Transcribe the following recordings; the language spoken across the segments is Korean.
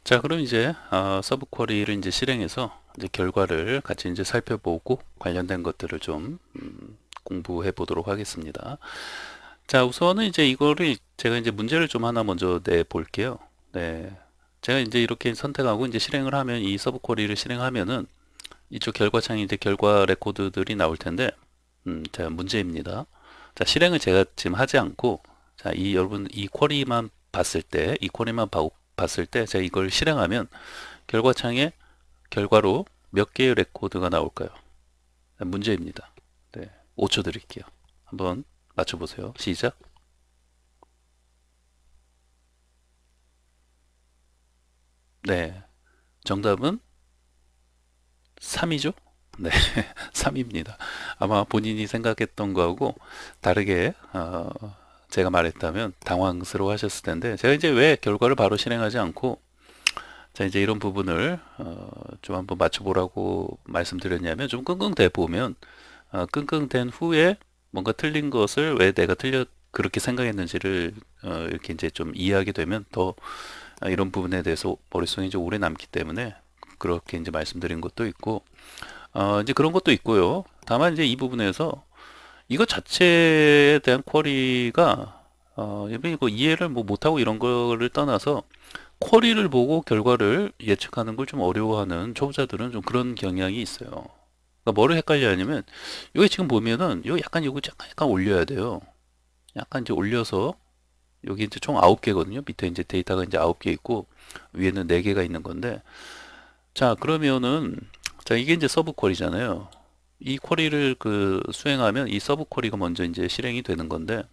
자, 그럼 이제 서브 쿼리를 이제 실행해서 이제 결과를 같이 이제 살펴보고 관련된 것들을 좀 공부해 보도록 하겠습니다. 자, 우선은 이제 이거를 제가 이제 문제를 좀 하나 먼저 내 볼게요. 네. 제가 이제 이렇게 선택하고 이제 실행을 하면 이 서브 쿼리를 실행하면은 이쪽 결과창에 이제 결과 레코드들이 나올 텐데, 자, 문제입니다. 자, 실행을 제가 지금 하지 않고, 자, 여러분, 이 쿼리만 봤을 때, 이 쿼리만 봤을 때, 제가 이걸 실행하면, 결과창에 결과로 몇 개의 레코드가 나올까요? 자, 문제입니다. 네, 5초 드릴게요. 한번 맞춰보세요. 시작. 네, 정답은 3이죠? 네, 3입니다. 아마 본인이 생각했던 거하고 다르게 제가 말했다면 당황스러워 하셨을 텐데 제가 이제 왜 결과를 바로 실행하지 않고 자 이제 이런 부분을 좀 한번 맞춰보라고 말씀드렸냐면 좀 끙끙대 보면 끙끙댄 후에 뭔가 틀린 것을 왜 내가 그렇게 생각했는지를 이렇게 이제 좀 이해하게 되면 더 이런 부분에 대해서 머릿속에 이제 오래 남기 때문에 그렇게 이제 말씀드린 것도 있고 이제 그런 것도 있고요. 다만 이제 이 부분에서 이것 자체에 대한 쿼리가 이거 이해를 뭐 못하고 이런 거를 떠나서 쿼리를 보고 결과를 예측하는 걸 좀 어려워하는 초보자들은 좀 그런 경향이 있어요. 그러니까 뭐를 헷갈려 하냐면 여기 지금 보면은 여기 약간 요거 약간 올려야 돼요. 약간 이제 올려서 여기 이제 총 9개거든요. 밑에 이제 데이터가 이제 9개 있고 위에는 4개가 있는 건데 자 그러면은 자 이게 이제 서브 쿼리잖아요. 이 쿼리를 그 수행하면 이 서브 쿼리가 먼저 이제 실행이 되는 건데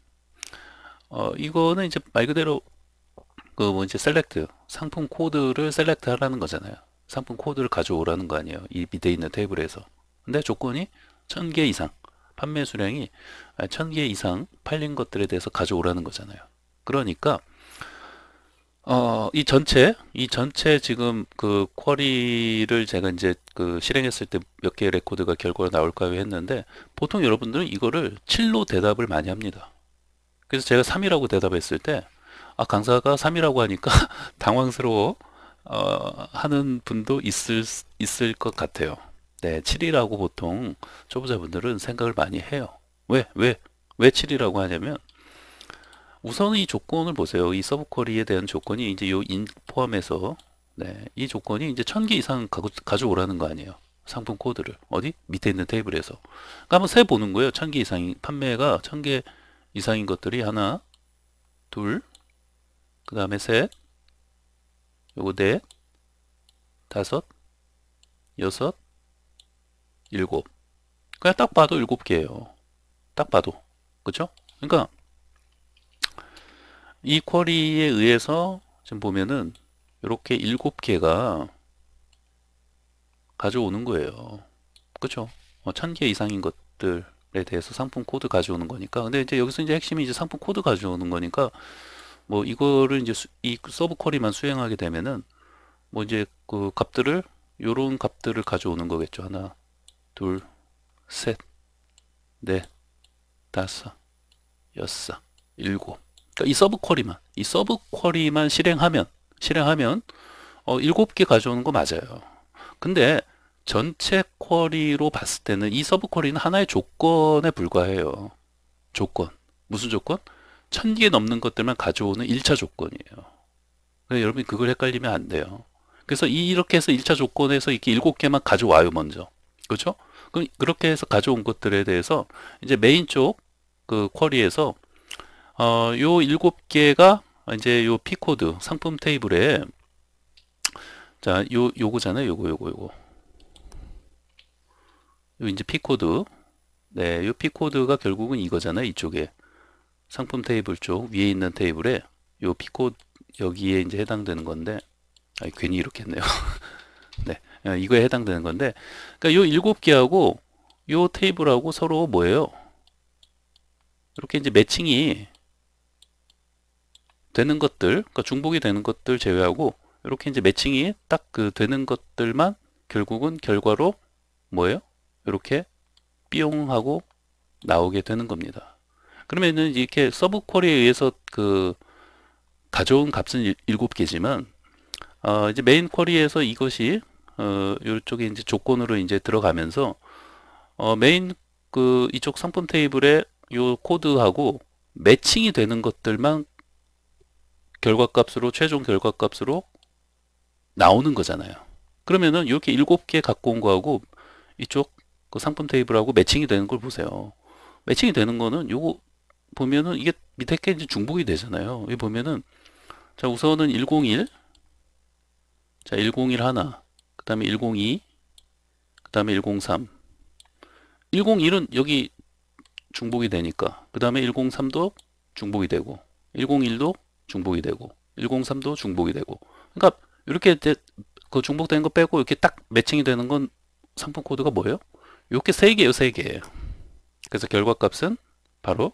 이거는 이제 말 그대로 그 뭐 이제 셀렉트 상품 코드를 셀렉트 하라는 거잖아요. 상품 코드를 가져오라는 거 아니에요. 이 밑에 있는 테이블에서. 근데 조건이 1000개 이상 판매 수량이 1000개 이상 팔린 것들에 대해서 가져오라는 거잖아요. 그러니까 이 전체 지금 그 쿼리를 제가 이제 그 실행했을 때 몇 개의 레코드가 결과가 나올까요 했는데 보통 여러분들은 이거를 7로 대답을 많이 합니다. 그래서 제가 3이라고 대답했을 때 강사가 3이라고 하니까 당황스러워 하는 분도 있을 것 같아요. 네, 7이라고 보통 초보자분들은 생각을 많이 해요. 왜 7이라고 하냐면 우선 이 조건을 보세요. 이 서브 쿼리에 대한 조건이 이제 요 인 포함해서 네, 이 조건이 이제 1000개 이상 가져오라는 거 아니에요. 상품 코드를 어디 밑에 있는 테이블에서. 그러니까 한번 세 보는 거예요. 1000개 이상 판매가 1000개 이상인 것들이 하나, 둘, 그 다음에 셋, 요거 넷, 다섯, 여섯, 일곱. 그냥 딱 봐도 일곱 개예요. 딱 봐도. 그죠? 그러니까 이 쿼리에 의해서 지금 보면은 이렇게 일곱 개가 가져오는 거예요. 그죠? 1000개 이상인 것들에 대해서 상품 코드 가져오는 거니까. 근데 이제 여기서 이제 핵심이 이제 상품 코드 가져오는 거니까 뭐 이거를 이제 이 서브 쿼리만 수행하게 되면은 뭐 이제 그 값들을 요런 값들을 가져오는 거겠죠. 하나, 둘, 셋, 넷, 다섯, 여섯, 일곱. 그러니까 이 서브 쿼리만 실행하면 일곱 개 가져오는 거 맞아요. 근데 전체 쿼리로 봤을 때는 이 서브 쿼리는 하나의 조건에 불과해요. 조건. 무슨 조건? 1000개 넘는 것들만 가져오는 1차 조건이에요. 그래서 여러분이 그걸 헷갈리면 안 돼요. 그래서 이렇게 해서 1차 조건에서 이렇게 7개만 가져와요, 먼저. 그렇죠? 그럼 그렇게 해서 가져온 것들에 대해서 이제 메인 쪽 그 쿼리에서 요 7개가 이제 요 P코드 상품 테이블에 자, 요거잖아요. 요거. 요 이제 P코드. 네, 요 P코드가 결국은 이거잖아요. 이쪽에 상품 테이블 쪽 위에 있는 테이블에 요 P코드 여기에 이제 해당되는 건데 괜히 이렇게 했네요. 네, 이거에 해당되는 건데 그러니까 요 7개하고 요 테이블하고 서로 뭐예요? 이렇게 이제 매칭이 되는 것들, 그러니까 중복이 되는 것들 제외하고 이렇게 이제 매칭이 딱 그 되는 것들만 결국은 결과로 뭐예요? 이렇게 삐용 하고 나오게 되는 겁니다. 그러면은 이렇게 서브 쿼리에 의해서 그 가져온 값은 7개지만 이제 메인 쿼리에서 이것이 이쪽에 이제 조건으로 이제 들어가면서 메인 이쪽 상품 테이블에 요 코드하고 매칭이 되는 것들만 결과값으로 최종 결과값으로 나오는 거잖아요. 그러면은 이렇게 7개 갖고 온 거하고 이쪽 그 상품 테이블하고 매칭이 되는 걸 보세요. 매칭이 되는 거는 요거 보면은 이게 밑에 게 이제 중복이 되잖아요. 여기 보면은 자 우선은 101, 자 101 하나, 그 다음에 102, 그 다음에 103. 101은 여기 중복이 되니까 그 다음에 103도 중복이 되고 101도 중복이 되고 103도 중복이 되고, 그러니까 이렇게 이제 그 중복된 거 빼고 이렇게 딱 매칭이 되는 건 상품 코드가 뭐예요? 이렇게 세 개예요, 세 개. 그래서 결과값은 바로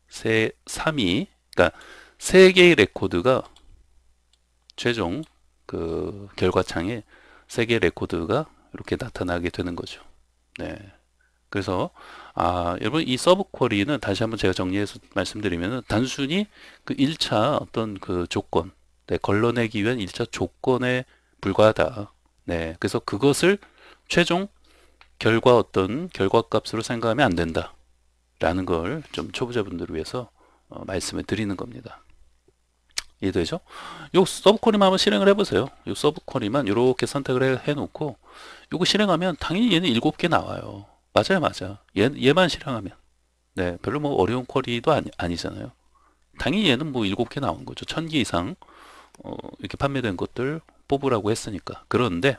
3이, 그러니까 세 개의 레코드가 최종 그 결과창에 세 개의 레코드가 이렇게 나타나게 되는 거죠. 네. 그래서 여러분 이 서브 쿼리는 다시 한번 제가 정리해서 말씀드리면 단순히 그 1차 어떤 그 조건, 네, 걸러내기 위한 1차 조건에 불과하다. 네. 그래서 그것을 최종 결과 어떤 결과값으로 생각하면 안 된다. 라는 걸 좀 초보자분들을 위해서 말씀을 드리는 겁니다. 이해되죠? 요 서브 쿼리만 한번 실행을 해보세요. 요 서브 쿼리만 이렇게 선택을 해놓고 요거 실행하면 당연히 얘는 7개 나와요. 맞아요, 맞아. 얘만 실행하면. 네, 별로 뭐 어려운 쿼리도 아니잖아요. 당연히 얘는 뭐 7개 나온 거죠. 1000개 이상 이렇게 판매된 것들 뽑으라고 했으니까. 그런데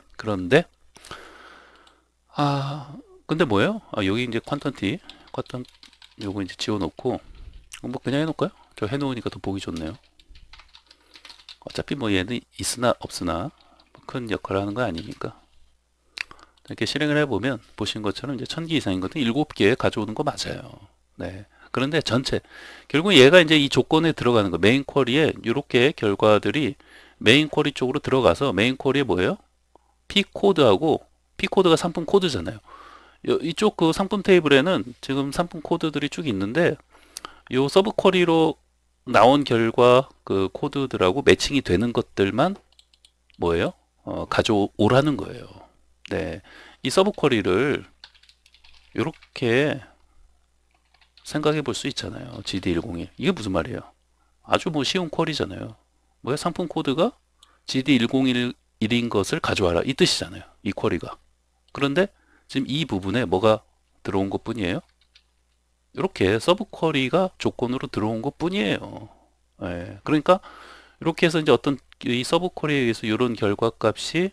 아 근데 뭐예요? 여기 이제 퀀턴 요거 이제 지워놓고 뭐 그냥 해놓을까요? 저 해놓으니까 더 보기 좋네요. 어차피 뭐 얘는 있으나 없으나 큰 역할을 하는 거 아니니까. 이렇게 실행을 해보면 보신 것처럼 이제 1000개 이상인 것도 7개 가져오는 거 맞아요. 네. 그런데 전체 결국 얘가 이제 이 조건에 들어가는 거, 메인 쿼리에 이렇게 결과들이 메인 쿼리 쪽으로 들어가서 메인 쿼리에 뭐예요? P 코드하고 P 코드가 상품 코드잖아요. 이쪽 그 상품 테이블에는 지금 상품 코드들이 쭉 있는데 요 서브 쿼리로 나온 결과 그 코드들하고 매칭이 되는 것들만 뭐예요? 가져오라는 거예요. 네. 이 서브 쿼리를 이렇게 생각해 볼 수 있잖아요. GD101. 이게 무슨 말이에요? 아주 뭐 쉬운 쿼리잖아요. 뭐야? 상품 코드가 GD101인 것을 가져와라. 이 뜻이잖아요. 이 쿼리가. 그런데 지금 이 부분에 뭐가 들어온 것 뿐이에요? 이렇게 서브 쿼리가 조건으로 들어온 것 뿐이에요. 예, 그러니까 이렇게 해서 이제 어떤 이 서브 쿼리에 의해서 이런 결과값이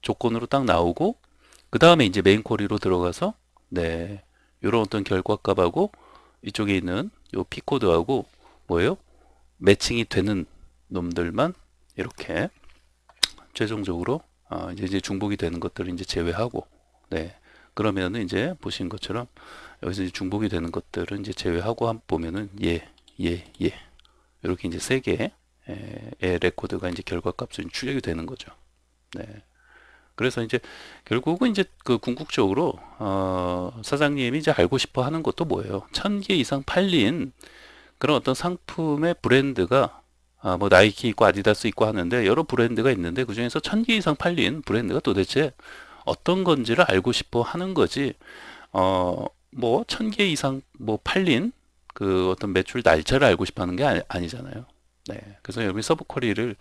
조건으로 딱 나오고 그 다음에 이제 메인 쿼리로 들어가서 네 이런 어떤 결과값하고 이쪽에 있는 요 P 코드하고 뭐예요? 매칭이 되는 놈들만 이렇게 최종적으로 이제 중복이 되는 것들을 이제 제외하고 네 그러면은 이제 보신 것처럼 여기서 이제 중복이 되는 것들은 이제 제외하고 한번 보면은 이렇게 이제 세 개의 레코드가 이제 결과값으로 출력이 되는 거죠. 네. 그래서 이제 결국은 이제 그 궁극적으로 사장님이 이제 알고 싶어 하는 것도 뭐예요? 1000개 이상 팔린 그런 어떤 상품의 브랜드가 뭐 나이키 있고 아디다스 있고 하는데 여러 브랜드가 있는데 그 중에서 1000개 이상 팔린 브랜드가 도대체 어떤 건지를 알고 싶어 하는 거지. 뭐 1000개 이상 뭐 팔린 그 어떤 매출 날짜를 알고 싶어 하는 게 아니잖아요. 네. 그래서 여러분 서브 쿼리를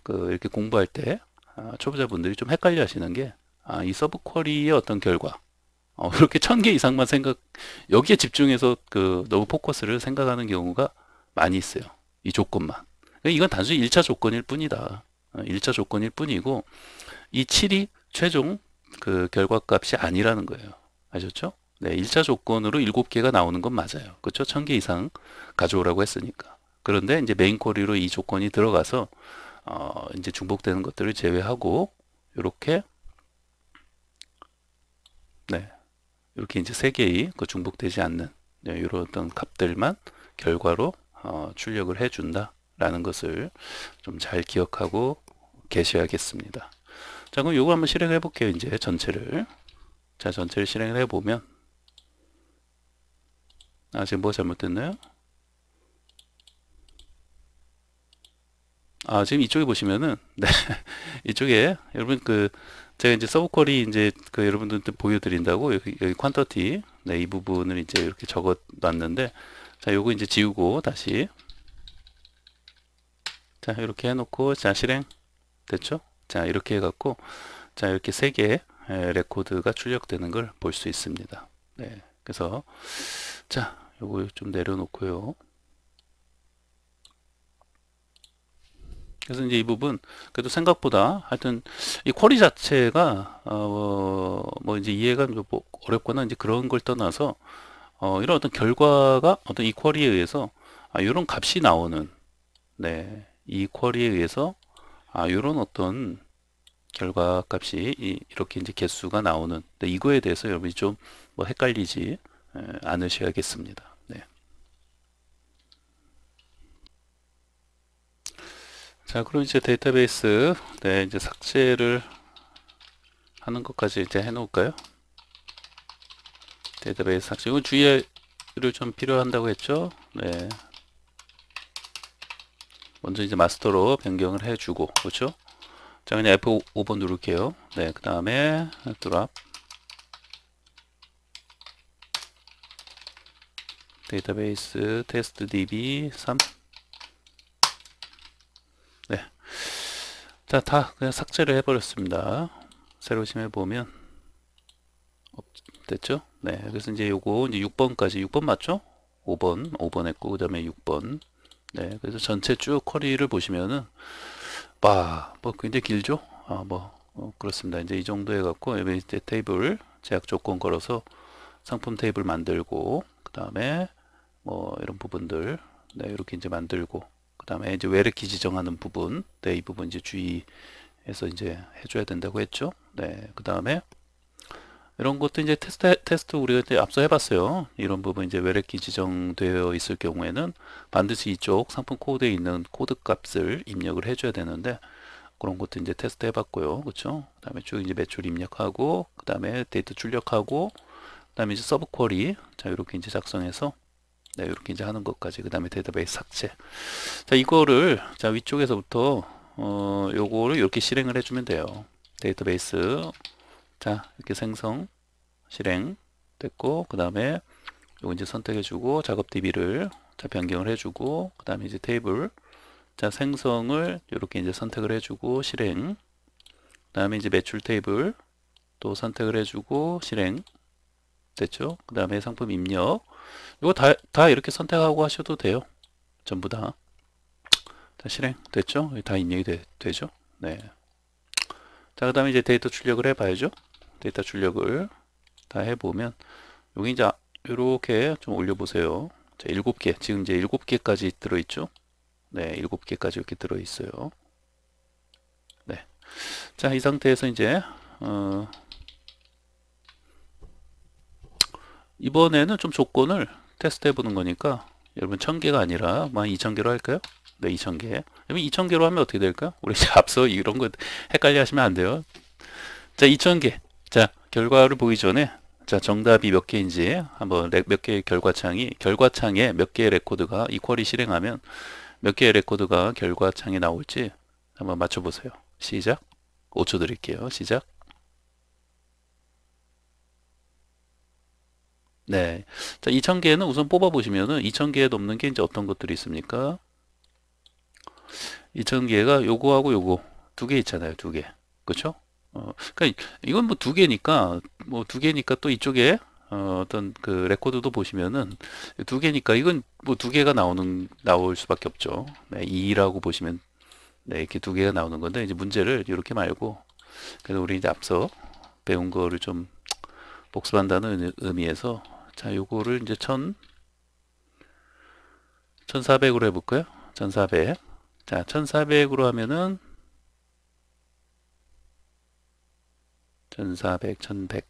이렇게 공부할 때 초보자분들이 좀 헷갈려 하시는 게 이 서브 쿼리의 어떤 결과 그렇게 1000개 이상만 여기에 집중해서 너무 포커스를 생각하는 경우가 많이 있어요. 이 조건만. 그러니까 이건 단순히 1차 조건일 뿐이다. 1차 조건일 뿐이고 이 7이 최종 그 결과값이 아니라는 거예요. 아셨죠? 네, 1차 조건으로 7개가 나오는 건 맞아요. 그렇죠? 1000개 이상 가져오라고 했으니까. 그런데 이제 메인 쿼리로 이 조건이 들어가서 이제 중복되는 것들을 제외하고 이렇게 네, 이렇게 이제 세 개의 그 중복되지 않는 네, 이런 어떤 값들만 결과로 출력을 해준다라는 것을 좀 잘 기억하고 계셔야겠습니다. 자, 그럼 이거 한번 실행해 볼게요. 이제 전체를. 자, 전체를 실행을 해보면 지금 뭐 잘못됐나요? 지금 이쪽에 보시면은, 네, 이쪽에, 여러분, 제가 이제 서브 쿼리 이제 여러분들한테 보여드린다고, 여기 퀀터티, 네, 이 부분을 이제 이렇게 적어 놨는데, 자, 요거 이제 지우고, 다시, 자, 이렇게 해놓고, 자, 실행, 됐죠? 자, 이렇게 해갖고, 자, 이렇게 세 개의 레코드가 출력되는 걸 볼 수 있습니다. 네, 그래서, 자, 요거 좀 내려놓고요. 그래서 이제 이 부분 그래도 생각보다 하여튼 이 쿼리 자체가 뭐 이제 이해가 뭐 어렵거나 이제 그런 걸 떠나서 이런 어떤 결과가 어떤 이 쿼리에 의해서 이런 값이 나오는, 네, 이 쿼리에 의해서 이런 어떤 결과 값이 이렇게 이제 개수가 나오는, 네, 이거에 대해서 여러분이 좀 뭐 헷갈리지 않으셔야겠습니다. 네. 자, 그럼 이제 데이터베이스, 네, 이제 삭제를 하는 것까지 이제 해놓을까요? 데이터베이스 삭제. 이건 주의를 좀 필요한다고 했죠? 네. 먼저 이제 마스터로 변경을 해주고, 그렇죠? 자, 그냥 F5번 누를게요. 네, 그 다음에 드랍. 데이터베이스 테스트 DB 3. 네. 자, 다 그냥 삭제를 해버렸습니다. 새로 심해보면 됐죠? 네, 그래서 이제 요거 이제 6번까지, 6번 맞죠? 5번 했고, 그 다음에 6번. 네, 그래서 전체 쭉 쿼리를 보시면은, 뭐 굉장히 길죠? 그렇습니다. 이제 이 정도 해갖고, 여기 이제 테이블, 제약 조건 걸어서 상품 테이블 만들고, 그 다음에 뭐 이런 부분들, 네, 이렇게 이제 만들고, 그 다음에 이제 외래키 지정하는 부분, 네, 이 부분 이제 주의해서 이제 해줘야 된다고 했죠? 네, 그 다음에 이런 것도 이제 테스트 우리가 이제 앞서 해봤어요. 이런 부분 이제 외래키 지정되어 있을 경우에는 반드시 이쪽 상품 코드에 있는 코드 값을 입력을 해줘야 되는데 그런 것도 이제 테스트 해봤고요. 그렇죠? 그다음에 쭉 이제 매출 입력하고 그다음에 데이터 출력하고 그다음에 이제 서브 쿼리 자 이렇게 이제 작성해서 네, 이렇게 이제 하는 것까지 그다음에 데이터베이스 삭제. 자 이거를 자 위쪽에서부터 요거를 이렇게 실행을 해주면 돼요. 데이터베이스 자 이렇게 생성 실행 됐고 그 다음에 요거 이제 선택해주고 작업 DB를 자 변경을 해주고 그 다음에 이제 테이블 자 생성을 이렇게 이제 선택을 해주고 실행 그 다음에 이제 매출 테이블 또 선택을 해주고 실행 됐죠? 그 다음에 상품 입력 이거 다 이렇게 선택하고 하셔도 돼요. 전부 다 실행 됐죠? 다 입력이 되죠? 네. 자, 그 다음에 이제 데이터 출력을 해봐야죠. 데이터 출력을 다 해보면 여기 이제 이렇게 좀 올려보세요. 자, 7개 지금 이제 7개까지 들어있죠. 네, 7개까지 이렇게 들어있어요. 네, 자, 이 상태에서 이제 이번에는 좀 조건을 테스트 해보는 거니까 여러분 1000개가 아니라 뭐 2000개로 할까요? 네, 2000개. 여러분 2000개로 하면 어떻게 될까요? 우리 앞서 이런 거 헷갈려 하시면 안 돼요. 자, 2000개. 자, 결과를 보기 전에 자, 정답이 몇 개인지 한번 몇 개의 결과창에 몇 개의 레코드가 이 쿼리 실행하면 몇 개의 레코드가 결과창에 나올지 한번 맞춰보세요. 시작. 5초 드릴게요. 시작. 네. 자, 2000개는 우선 뽑아보시면은 2000개에 넘는 게 이제 어떤 것들이 있습니까? 2000개가 요거하고 요거 두 개 있잖아요. 두 개. 그쵸? 그러니까 이건 뭐 두 개니까 뭐 두 개니까 또 이쪽에 어떤 그 레코드도 보시면은 두 개니까 이건 뭐 두 개가 나올 수밖에 없죠. 네, 2라고 보시면 네, 이렇게 두 개가 나오는 건데 이제 문제를 이렇게 말고 그래서 우리 이제 앞서 배운 거를 좀 복습한다는 의미에서 자, 요거를 이제 1400으로 해볼까요? 1400. 자, 1400으로 하면은 1400, 1100.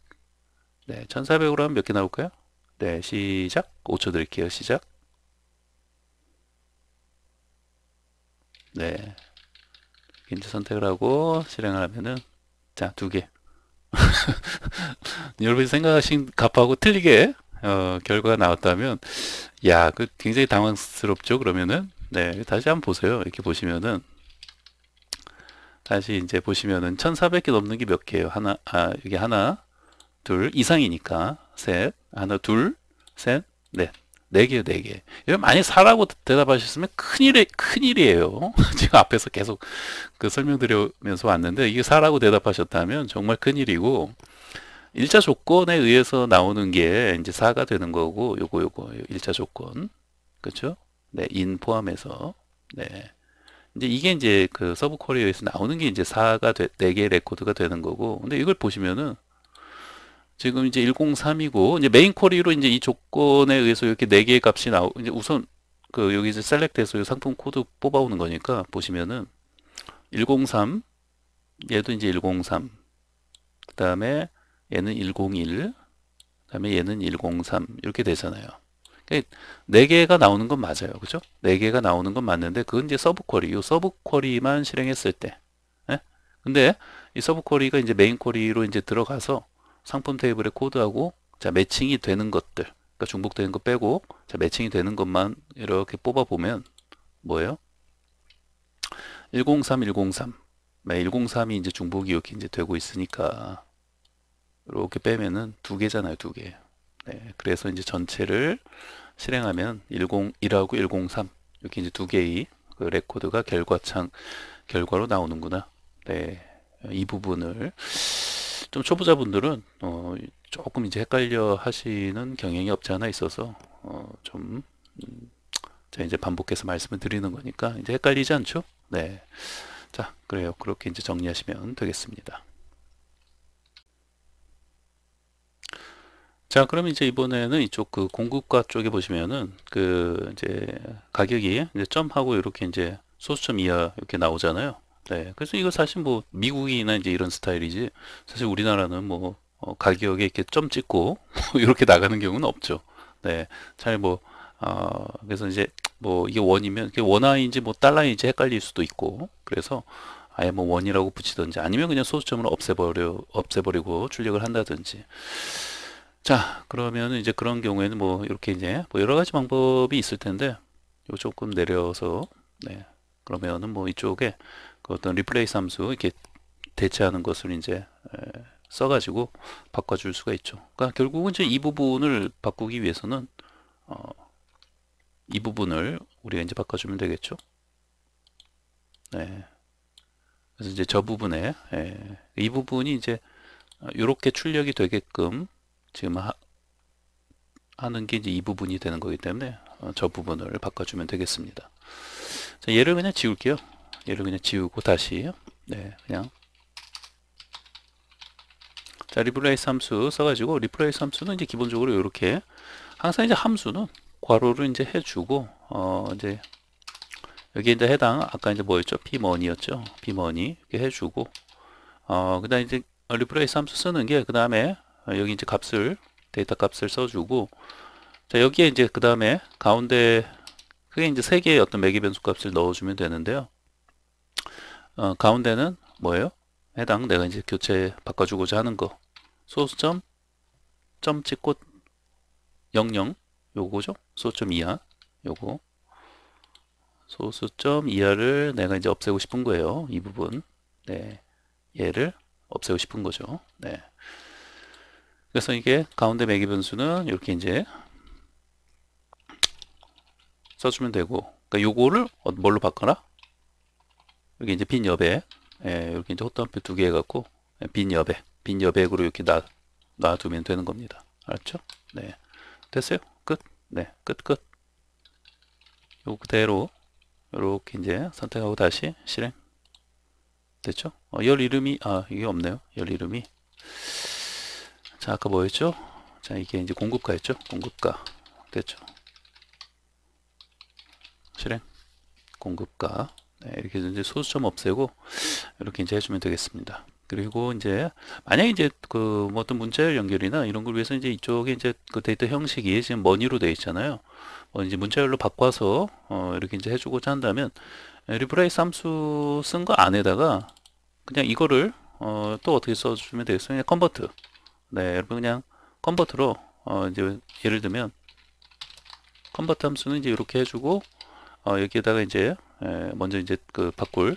네, 1400으로 하면 몇 개 나올까요? 네, 시작. 5초 드릴게요. 시작. 네. 이제 선택을 하고 실행을 하면은 자, 두 개. 여러분이 생각하신 값하고 틀리게 결과가 나왔다면 야, 그 굉장히 당황스럽죠. 그러면은 네, 다시 한번 보세요. 이렇게 보시면은 다시 이제 보시면은 1400개 넘는 게 몇 개예요? 여기 하나, 둘 이상이니까 셋, 하나, 둘, 셋, 넷. 네 개요, 네 개. 이거 만약 4라고 대답하셨으면 큰일이에요. 지금 앞에서 계속 그 설명드리면서 왔는데, 이게 4라고 대답하셨다면 정말 큰일이고, 일자 조건에 의해서 나오는 게 이제 4가 되는 거고, 요거 일자 조건. 그렇죠? 네, 인 포함해서. 네. 이제 이게 이제 그 서브 쿼리에서 나오는 게 이제 4개의 레코드가 되는 거고, 근데 이걸 보시면은 지금 이제 103이고, 이제 메인 쿼리로 이제 이 조건에 의해서 이렇게 4개의 값이 이제 우선 그 여기 이제 셀렉트해서 상품 코드 뽑아오는 거니까 보시면은 103, 얘도 이제 103, 그 다음에 얘는 101, 그 다음에 얘는 103 이렇게 되잖아요. 그러니까 4개가 나오는 건 맞아요. 그죠? 4개가 나오는 건 맞는데 그건 이제 서브 쿼리, 이 서브 쿼리만 실행했을 때. 예? 근데 이 서브 쿼리가 이제 메인 쿼리로 이제 들어가서 상품 테이블의 코드하고 자 매칭이 되는 것들, 그러니까 중복되는 거 빼고 자 매칭이 되는 것만 이렇게 뽑아 보면 뭐예요? 103, 103. 103이 이제 중복이 이렇게 이제 되고 있으니까 이렇게 빼면은 2개잖아요, 2개. 네, 그래서 이제 전체를 실행하면 101하고 103 이렇게 이제 2개의 그 레코드가 결과로 나오는구나. 네, 이 부분을 좀 초보자분들은 조금 이제 헷갈려 하시는 경향이 없지 않아 있어서 좀 제가 이제 반복해서 말씀을 드리는 거니까 이제 헷갈리지 않죠? 네. 자, 그래요. 그렇게 이제 정리하시면 되겠습니다. 자, 그럼 이제 이번에는 이쪽 그 공급가 쪽에 보시면은 그 이제 가격이 이제 점하고 이렇게 이제 소수점 이하 이렇게 나오잖아요. 네. 그래서 이거 사실 뭐 미국이나 이제 이런 스타일이지 사실 우리나라는 뭐 가격에 이렇게 점 찍고 이렇게 나가는 경우는 없죠. 네. 잘 뭐, 그래서 이제 뭐 이게 원이면 그게 원화인지 뭐 달러인지 헷갈릴 수도 있고 그래서 아예 뭐 원이라고 붙이든지 아니면 그냥 소수점을 없애버리고 출력을 한다든지 자, 그러면 이제 그런 경우에는 뭐 이렇게 이제 뭐 여러 가지 방법이 있을 텐데 요 조금 내려서 네. 그러면은 뭐 이쪽에 그 어떤 리플레이스 함수 이렇게 대체하는 것을 이제 써가지고 바꿔줄 수가 있죠. 그러니까 결국은 이제 이 부분을 바꾸기 위해서는 어, 이 부분을 우리가 이제 바꿔주면 되겠죠. 네. 그래서 이제 저 부분에 이 부분이 이제 이렇게 출력이 되게끔 지금 하는 게 이제 이 부분이 되는 거기 때문에 저 부분을 바꿔주면 되겠습니다. 자, 얘를 그냥 지울게요. 얘를 그냥 지우고 다시 네 그냥 자 리플레이스 함수 써가지고 리플레이스 함수는 이제 기본적으로 이렇게 항상 이제 함수는 괄호를 이제 해주고 이제 여기 이제 해당 아까 이제 뭐였죠? pmoney였죠? pmoney 이렇게 해주고 그다음 이제 리플레이스 함수 쓰는 게 그 다음에 여기 이제 데이터 값을 써주고 자 여기에 이제 그 다음에 가운데 그게 이제 세 개의 어떤 매개 변수 값을 넣어주면 되는데요. 가운데는 뭐예요? 해당 내가 이제 교체 바꿔주고자 하는 거 소수점 점 찍고 00 요거죠? 소수점 이하 요거 소수점 이하를 내가 이제 없애고 싶은 거예요. 이 부분 네 얘를 없애고 싶은 거죠. 네 그래서 이게 가운데 매개 변수는 이렇게 이제 써주면 되고 그러니까 요거를 뭘로 바꿔라? 여기 이제 빈 여백 이렇게 이제 호따옴표 2개 해갖고 빈 여백으로 이렇게 놔두면 되는 겁니다. 알았죠? 네 됐어요? 끝? 네 끝. 요 그대로 이렇게 이제 선택하고 다시 실행 됐죠? 열 이름이 이게 없네요. 열 이름이 자 아까 뭐였죠? 자 이게 이제 공급가였죠? 공급가 됐죠? 실행 공급가 네, 이렇게 이제 소수점 없애고 이렇게 이제 해주면 되겠습니다. 그리고 이제 만약에 이제 그 뭐 어떤 문자열 연결이나 이런 걸 위해서 이제 이쪽에 이제 그 데이터 형식이 지금 머니로 되어 있잖아요. 이제 문자열로 바꿔서 이렇게 이제 해주고자 한다면 리플레이스 함수 쓴 거 안에다가 그냥 이거를 또 어떻게 써주면 되겠어요? 그냥 컨버트. 네, 여러분 그냥 컨버트로 이제 예를 들면 컨버트 함수는 이제 이렇게 해주고 여기에다가 이제 먼저 이제 그 바꿀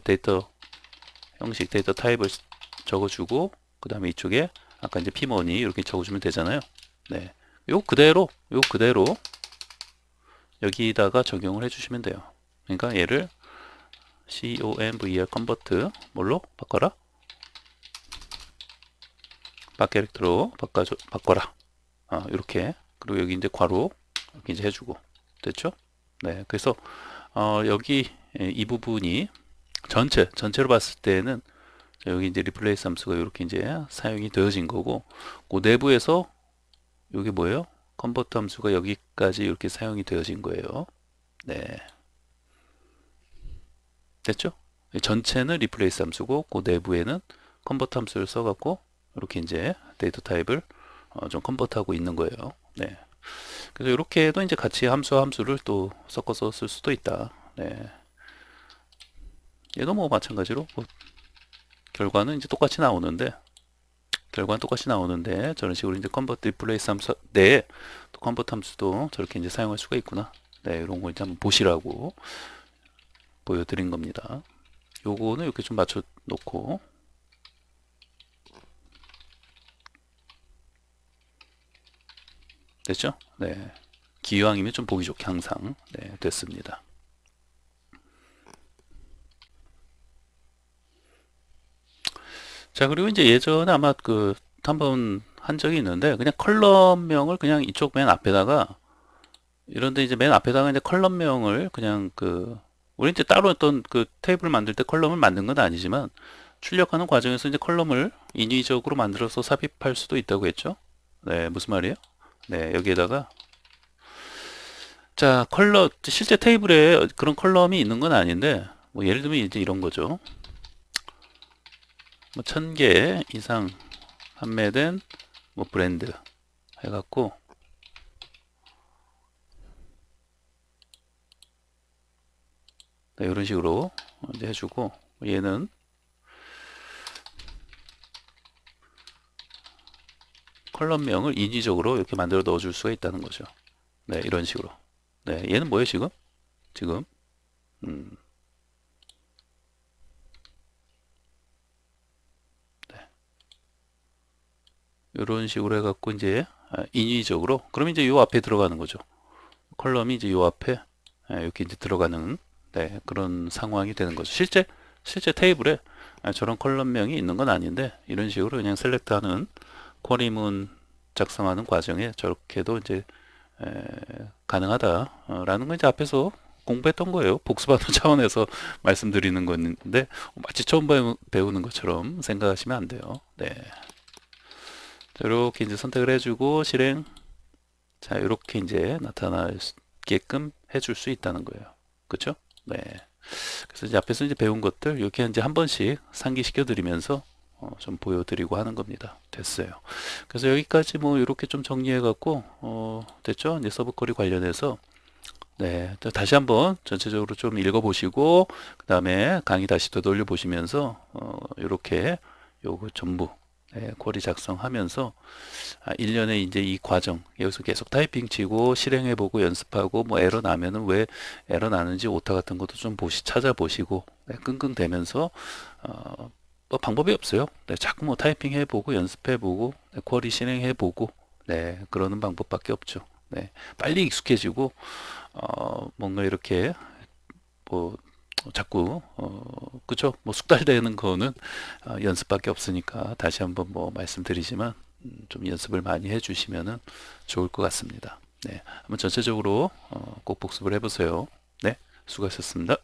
데이터 형식 데이터 타입을 적어주고, 그 다음에 이쪽에 아까 이제 pmoney 이렇게 적어주면 되잖아요. 네, 요 그대로 여기다가 적용을 해주시면 돼요. 그러니까 얘를 conver convert 뭘로 바꿔라? 바캐릭터로 바꿔라. 이렇게. 그리고 여기 이제 괄호 이렇게 이제 해주고 됐죠? 네, 그래서 여기 이 부분이 전체로 봤을 때는 여기 이제 리플레이스 함수가 이렇게 이제 사용이 되어진 거고, 그 내부에서 이게 뭐예요? 컨버트 함수가 여기까지 이렇게 사용이 되어진 거예요. 네, 됐죠? 전체는 리플레이스 함수고, 그 내부에는 컨버트 함수를 써갖고 이렇게 이제 데이터 타입을 좀 컨버트하고 있는 거예요. 네. 그래서 이렇게 해도 이제 같이 함수와 함수를 또 섞어서 쓸 수도 있다. 네. 얘도 뭐 마찬가지로 결과는 이제 똑같이 나오는데, 저런 식으로 이제 컨버트 리플레이스 함수 내에 또 컨버트 함수도 저렇게 이제 사용할 수가 있구나. 네, 이런 거 이제 한번 보시라고 보여드린 겁니다. 요거는 이렇게 좀 맞춰 놓고, 됐죠? 네. 기왕이면 좀 보기 좋게 항상 네, 됐습니다. 자, 그리고 이제 예전에 아마 한번 한 적이 있는데, 그냥 컬럼명을 그냥 이쪽 맨 앞에다가, 이런데 이제 맨 앞에다가 이제 컬럼명을 그냥 우리 이제 따로 어떤 테이블 만들 때 컬럼을 만든 건 아니지만, 출력하는 과정에서 이제 컬럼을 인위적으로 만들어서 삽입할 수도 있다고 했죠. 네, 무슨 말이에요? 네, 여기에다가, 자, 실제 테이블에 그런 컬럼이 있는 건 아닌데, 뭐 예를 들면 이제 이런 거죠. 뭐 1000개 이상 판매된 뭐 브랜드 해갖고, 네, 이런 식으로 이제 해주고, 얘는 컬럼명을 인위적으로 이렇게 만들어 넣어줄 수가 있다는 거죠. 네, 이런 식으로. 네, 얘는 뭐예요, 지금? 네. 이런 식으로 해갖고 이제 인위적으로, 그럼 이제 요 앞에 들어가는 거죠. 컬럼이 이제 요 앞에 이렇게 이제 들어가는, 네, 그런 상황이 되는 거죠. 실제 테이블에 저런 컬럼명이 있는 건 아닌데, 이런 식으로 그냥 셀렉트하는 쿼리문 작성하는 과정에 저렇게도 이제 가능하다라는 건 이제 앞에서 공부했던 거예요. 복습하는 차원에서 말씀드리는 건데, 마치 처음 배우는 것처럼 생각하시면 안 돼요. 네. 자, 이렇게 이제 선택을 해주고 실행. 자, 이렇게 이제 나타나게끔 해줄 수 있다는 거예요. 그렇죠? 네. 그래서 이제 앞에서 이제 배운 것들 이렇게 이제 한 번씩 상기시켜 드리면서 좀 보여드리고 하는 겁니다. 됐어요. 그래서 여기까지 뭐 이렇게 좀 정리해 갖고 됐죠? 이제 서브 쿼리 관련해서 네, 다시 한번 전체적으로 좀 읽어보시고 그 다음에 강의 다시 되돌려 보시면서 이렇게 요거 전부 네, 쿼리 작성하면서 1년에 이제 이 과정 여기서 계속 타이핑 치고 실행해보고 연습하고 뭐 에러 나면은 왜 에러 나는지 오타 같은 것도 좀 찾아보시고 네, 끙끙대면서 뭐 방법이 없어요. 네, 자꾸 뭐 타이핑 해보고 연습해보고 네, 쿼리 실행해보고 네, 그러는 방법밖에 없죠. 네, 빨리 익숙해지고 뭔가 이렇게 뭐 자꾸 그쵸 뭐 숙달되는 거는 연습밖에 없으니까 다시 한번 뭐 말씀드리지만 좀 연습을 많이 해주시면은 좋을 것 같습니다. 네, 한번 전체적으로 꼭 복습을 해보세요. 네, 수고하셨습니다.